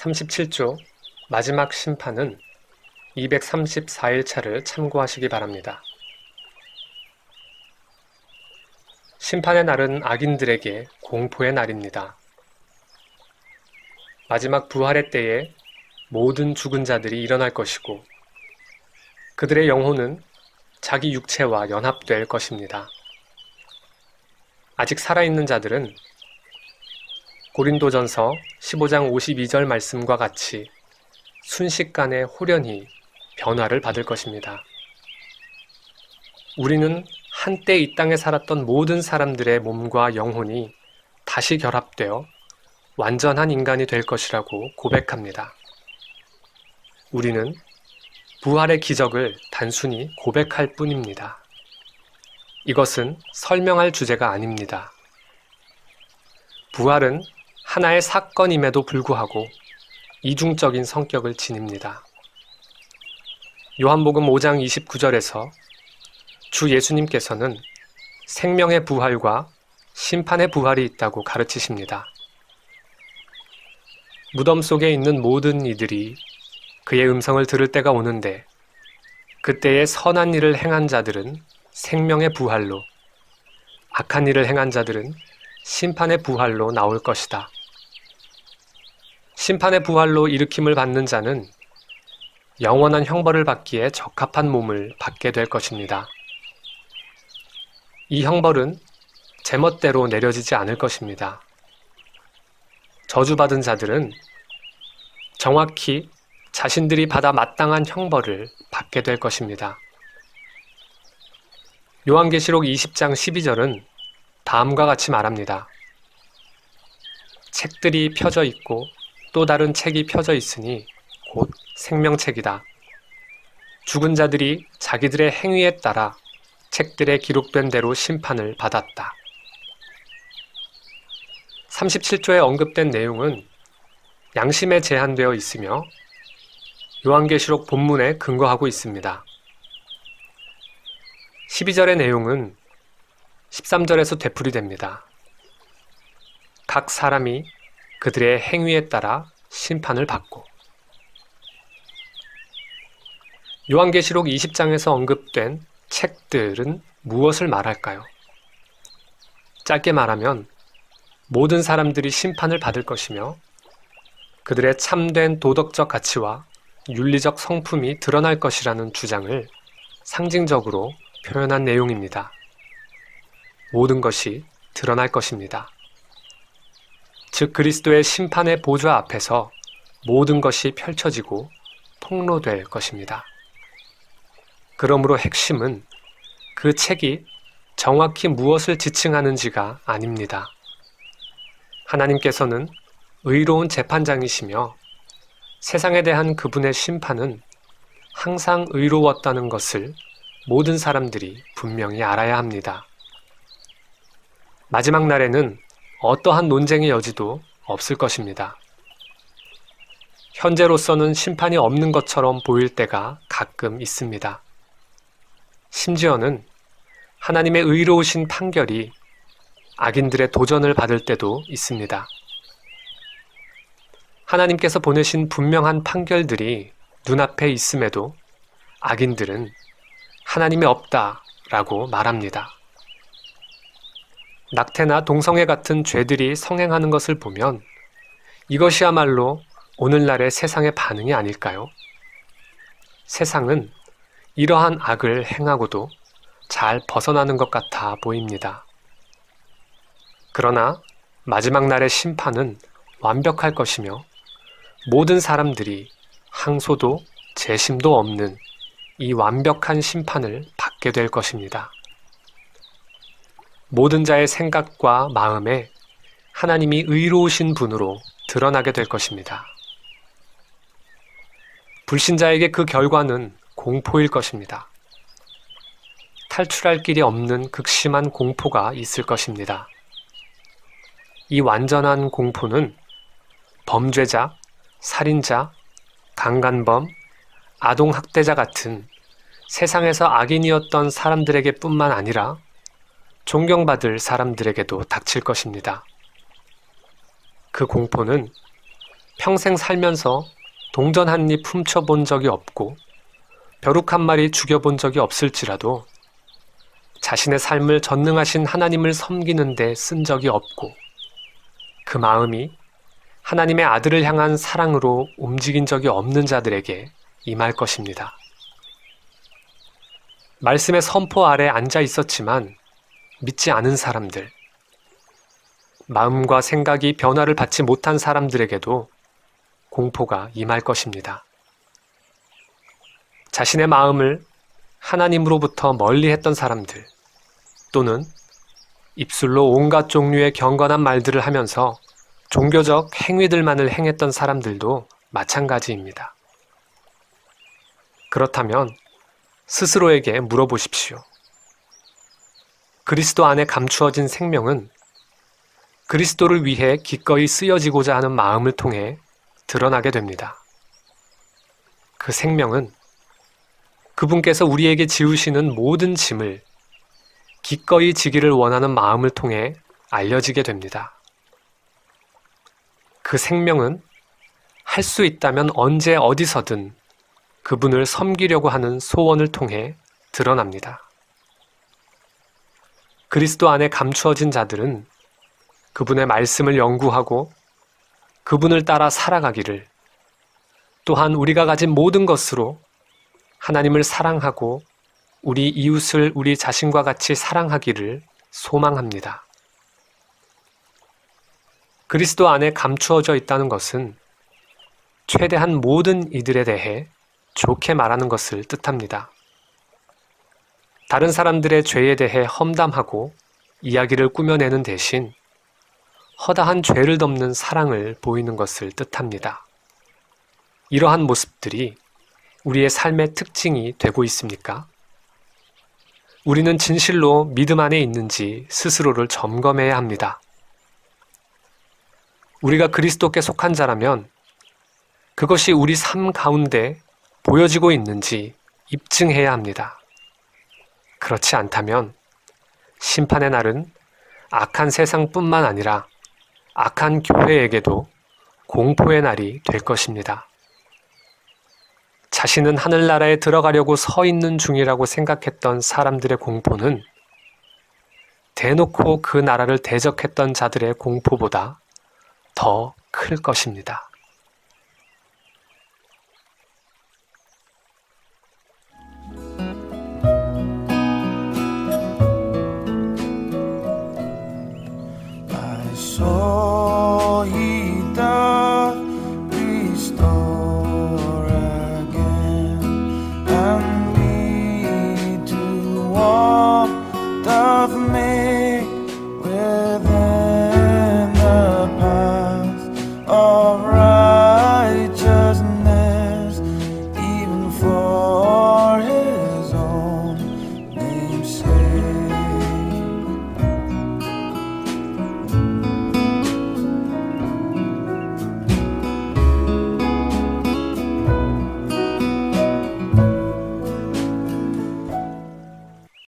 37조 마지막 심판은 234일차를 참고하시기 바랍니다. 심판의 날은 악인들에게 공포의 날입니다. 마지막 부활의 때에 모든 죽은 자들이 일어날 것이고 그들의 영혼은 자기 육체와 연합될 것입니다. 아직 살아있는 자들은 고린도전서 15장 52절 말씀과 같이 순식간에 호련히 변화를 받을 것입니다. 우리는 한때 이 땅에 살았던 모든 사람들의 몸과 영혼이 다시 결합되어 완전한 인간이 될 것이라고 고백합니다. 우리는 부활의 기적을 단순히 고백할 뿐입니다. 이것은 설명할 주제가 아닙니다. 부활은 하나의 사건임에도 불구하고 이중적인 성격을 지닙니다. 요한복음 5장 29절에서 주 예수님께서는 생명의 부활과 심판의 부활이 있다고 가르치십니다. 무덤 속에 있는 모든 이들이 그의 음성을 들을 때가 오는데 그때에 선한 일을 행한 자들은 생명의 부활로, 악한 일을 행한 자들은 심판의 부활로 나올 것이다. 심판의 부활로 일으킴을 받는 자는 영원한 형벌을 받기에 적합한 몸을 받게 될 것입니다. 이 형벌은 제멋대로 내려지지 않을 것입니다. 저주받은 자들은 정확히 자신들이 받아 마땅한 형벌을 받게 될 것입니다. 요한계시록 20장 12절은 다음과 같이 말합니다. 책들이 펴져 있고 또 다른 책이 펴져 있으니 곧 생명책이다. 죽은 자들이 자기들의 행위에 따라 책들에 기록된 대로 심판을 받았다. 37조에 언급된 내용은 양심에 제한되어 있으며 요한계시록 본문에 근거하고 있습니다. 12절의 내용은 13절에서 되풀이됩니다. 각 사람이 그들의 행위에 따라 심판을 받고 요한계시록 20장에서 언급된 책들은 무엇을 말할까요? 짧게 말하면 모든 사람들이 심판을 받을 것이며 그들의 참된 도덕적 가치와 윤리적 성품이 드러날 것이라는 주장을 상징적으로 표현한 내용입니다. 모든 것이 드러날 것입니다. 즉 그리스도의 심판의 보좌 앞에서 모든 것이 펼쳐지고 폭로될 것입니다. 그러므로 핵심은 그 책이 정확히 무엇을 지칭하는지가 아닙니다. 하나님께서는 의로운 재판장이시며 세상에 대한 그분의 심판은 항상 의로웠다는 것을 모든 사람들이 분명히 알아야 합니다. 마지막 날에는 어떠한 논쟁의 여지도 없을 것입니다. 현재로서는 심판이 없는 것처럼 보일 때가 가끔 있습니다. 심지어는 하나님의 의로우신 판결이 악인들의 도전을 받을 때도 있습니다. 하나님께서 보내신 분명한 판결들이 눈앞에 있음에도 악인들은 하나님이 없다라고 말합니다. 낙태나 동성애 같은 죄들이 성행하는 것을 보면 이것이야말로 오늘날의 세상의 반응이 아닐까요? 세상은 이러한 악을 행하고도 잘 벗어나는 것 같아 보입니다. 그러나 마지막 날의 심판은 완벽할 것이며 모든 사람들이 항소도 재심도 없는 이 완벽한 심판을 받게 될 것입니다. 모든 자의 생각과 마음에 하나님이 의로우신 분으로 드러나게 될 것입니다. 불신자에게 그 결과는 공포일 것입니다. 탈출할 길이 없는 극심한 공포가 있을 것입니다. 이 완전한 공포는 범죄자, 살인자, 강간범, 아동학대자 같은 세상에서 악인이었던 사람들에게 뿐만 아니라 존경받을 사람들에게도 닥칠 것입니다. 그 공포는 평생 살면서 동전 한 입 훔쳐본 적이 없고 벼룩 한 마리 죽여본 적이 없을지라도 자신의 삶을 전능하신 하나님을 섬기는 데 쓴 적이 없고 그 마음이 하나님의 아들을 향한 사랑으로 움직인 적이 없는 자들에게 임할 것입니다. 말씀의 선포 아래 앉아 있었지만 믿지 않은 사람들, 마음과 생각이 변화를 받지 못한 사람들에게도 공포가 임할 것입니다. 자신의 마음을 하나님으로부터 멀리 했던 사람들, 또는 입술로 온갖 종류의 경건한 말들을 하면서 종교적 행위들만을 행했던 사람들도 마찬가지입니다. 그렇다면 스스로에게 물어보십시오. 그리스도 안에 감추어진 생명은 그리스도를 위해 기꺼이 쓰여지고자 하는 마음을 통해 드러나게 됩니다. 그 생명은 그분께서 우리에게 지우시는 모든 짐을 기꺼이 지기를 원하는 마음을 통해 알려지게 됩니다. 그 생명은 할 수 있다면 언제 어디서든 그분을 섬기려고 하는 소원을 통해 드러납니다. 그리스도 안에 감추어진 자들은 그분의 말씀을 연구하고 그분을 따라 살아가기를, 또한 우리가 가진 모든 것으로 하나님을 사랑하고 우리 이웃을 우리 자신과 같이 사랑하기를 소망합니다. 그리스도 안에 감추어져 있다는 것은 최대한 모든 이들에 대해 좋게 말하는 것을 뜻합니다. 다른 사람들의 죄에 대해 험담하고 이야기를 꾸며내는 대신 허다한 죄를 덮는 사랑을 보이는 것을 뜻합니다. 이러한 모습들이 우리의 삶의 특징이 되고 있습니까? 우리는 진실로 믿음 안에 있는지 스스로를 점검해야 합니다. 우리가 그리스도께 속한 자라면 그것이 우리 삶 가운데 보여지고 있는지 입증해야 합니다. 그렇지 않다면 심판의 날은 악한 세상뿐만 아니라 악한 교회에게도 공포의 날이 될 것입니다. 자신은 하늘나라에 들어가려고 서 있는 중이라고 생각했던 사람들의 공포는 대놓고 그 나라를 대적했던 자들의 공포보다 더 클 것입니다.